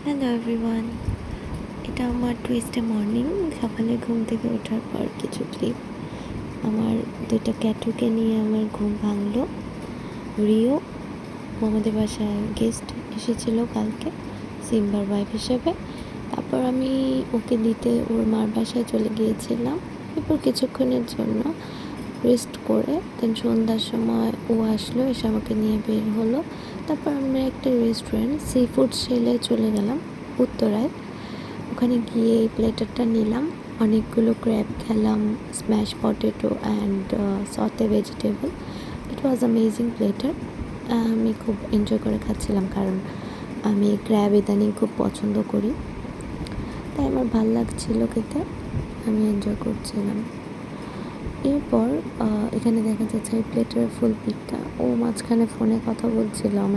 Hello everyone, এটা আমার Tuesday morning. সকালে ঘুম থেকে ওঠার পর কিছু ক্লিপ। আমার দুইটা ক্যাটুকে নিয়ে আমার ঘুম ভাঙলো। রিও আমাদের বাসায় গেস্ট এসেছিলো কালকে সিম্বার ওয়াইফ হিসেবে। তারপর আমি ওকে দিতে ওর মার বাসায় চলে গিয়েছিলাম। এরপর কিছুক্ষণের জন্য রেস্ট করে দেন সন্ধ্যার সময় ও আসলো, এসে আমাকে নিয়ে বের হলো। তারপর আমরা একটা রেস্টুরেন্ট সি ফুড সেলে চলে গেলাম উত্তরায়। ওখানে গিয়ে এই প্লেটারটা নিলাম, অনেকগুলো ক্র্যাব খেলাম, স্ম্যাশ পটেটো অ্যান্ড সতে vegetable. It was amazing platter. আমি খুব এনজয় করে খাচ্ছিলাম, কারণ আমি ক্র্যাব ইদানিং খুব পছন্দ করি, তাই আমার ভাল লাগছিল খেতে, আমি এনজয় করছিলাম। এরপর এখানে দেখা যাচ্ছে এই প্লেটারের ফুল পিকটা, ও মাঝখানে ফোনে কথা বলছিল আমার